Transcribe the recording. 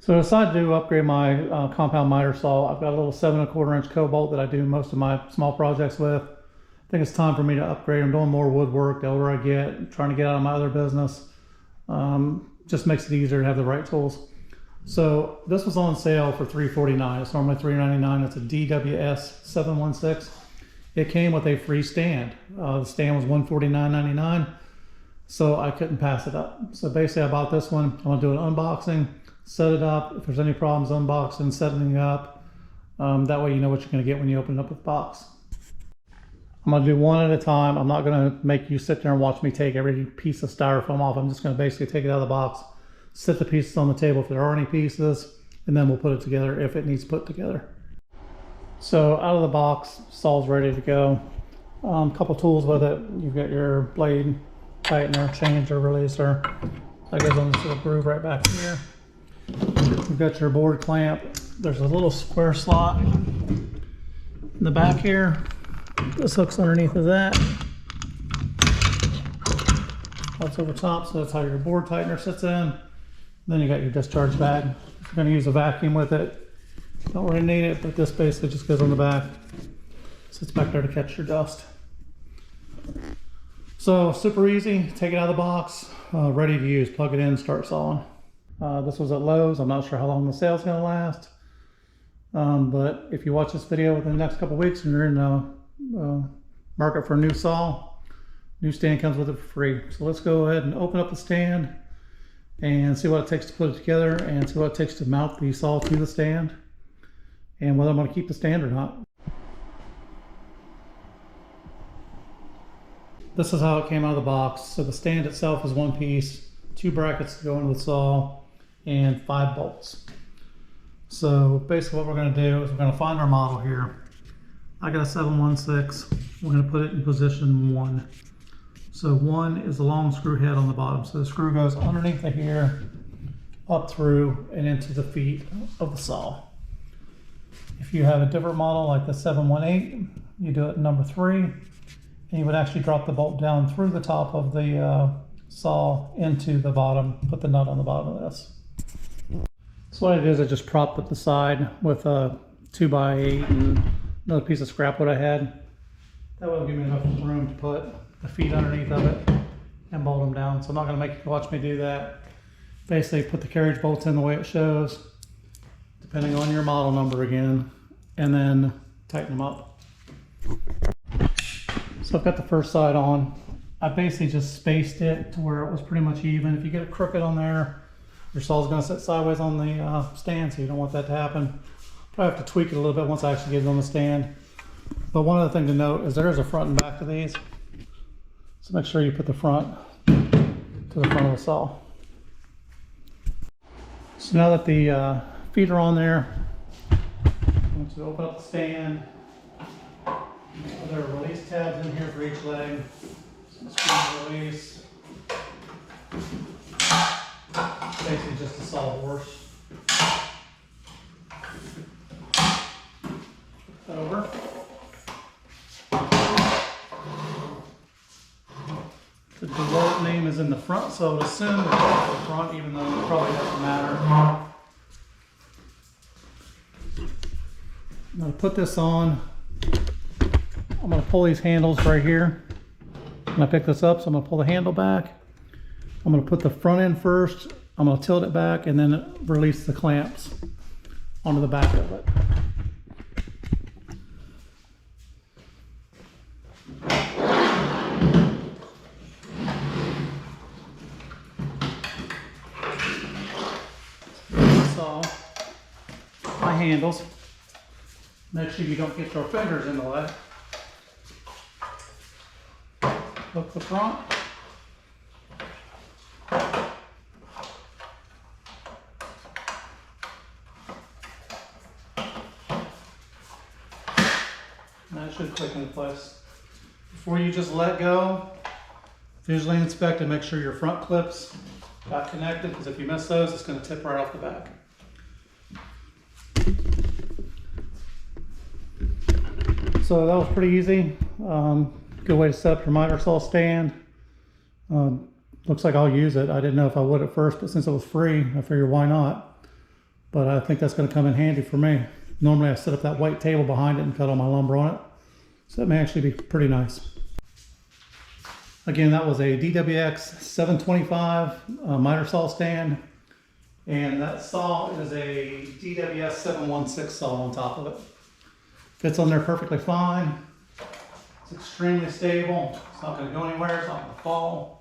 So I decided to upgrade my compound miter saw. I've got a little 7¼ inch cobalt that I do most of my small projects with. I think it's time for me to upgrade. I'm doing more woodwork the older I get. I'm trying to get out of my other business. Just makes it easier to have the right tools. So this was on sale for $349. It's normally $399. It's a DWS716. It came with a free stand. The stand was $149.99, so I couldn't pass it up. So basically I bought this one. I'm gonna do an unboxing, set it up. If there's any problems unboxing, setting it up, that way you know what you're gonna get when you open up the box. I'm gonna do one at a time. I'm not gonna make you sit there and watch me take every piece of styrofoam off. I'm just gonna basically take it out of the box, set the pieces on the table if there are any pieces, and then we'll put it together if it needs put together. So out of the box, saw's ready to go. Couple tools with it. You've got your blade tightener, changer, releaser. That goes on this little groove right back here. You've got your board clamp. There's a little square slot in the back here. This hook's underneath of that. That's over top, so that's how your board tightener sits in. Then you got your discharge bag. If you're going to use a vacuum with it, don't really need it, but this basically just goes on the back. Sits back there to catch your dust. So super easy. Take it out of the box, ready to use. Plug it in, start sawing. This was at Lowe's. I'm not sure how long the sale's going to last, but if you watch this video within the next couple weeks and you're in the market for a new saw, new stand comes with it for free. So let's go ahead and open up the stand and see what it takes to put it together and see what it takes to mount the saw to the stand and whether I'm going to keep the stand or not. This is how it came out of the box. So the stand itself is one piece, 2 brackets to go into the saw, and 5 bolts. So basically what we're going to do is we're going to find our model here. I got a 716. We're going to put it in position 1. So 1 is the long screw head on the bottom. So the screw goes underneath the here, up through, and into the feet of the saw. If you have a different model like the 718, you do it number 3, and you would actually drop the bolt down through the top of the saw into the bottom, put the nut on the bottom of this. So what I did is I just propped up the side with a 2x8 and another piece of scrap wood I had. That will give me enough room to put the feet underneath of it and bolt them down. So I'm not going to make you watch me do that. Basically put the carriage bolts in the way it shows, depending on your model number again, and then tighten them up. So I've got the first side on. I basically just spaced it to where it was pretty much even. If you get it crooked on there, your saw's going to sit sideways on the stand, so you don't want that to happen. Probably have to tweak it a little bit once I actually get it on the stand. But one other thing to note is there is a front and back to these. So make sure you put the front to the front of the saw. So now that the feet are on there, I'm going to open up the stand. There are release tabs in here for each leg. Screw release. Basically just a saw horse. That over. The DeWalt name is in the front, so I would assume it's the front, even though it probably doesn't matter. I'm going to put this on. I'm going to pull these handles right here. When I pick this up, so I'm going to pull the handle back. I'm going to put the front end first. I'm going to tilt it back and then release the clamps onto the back of it. So, my handles. Make sure you don't get your fingers in the way. Hook the front. And that should click into place. Before you just let go, visually inspect and make sure your front clips got connected, because if you miss those, it's going to tip right off the back. So that was pretty easy. Good way to set up your miter saw stand. Looks like I'll use it. I didn't know if I would at first, but since it was free, I figured why not. but I think that's going to come in handy for me. Normally I set up that white table behind it and cut all my lumber on it, so that may actually be pretty nice. Again, that was a DWS725 Miter Saw stand, and that saw is a DWS716 saw on top of it. Fits on there perfectly fine. It's extremely stable. It's not going to go anywhere. It's not going to fall.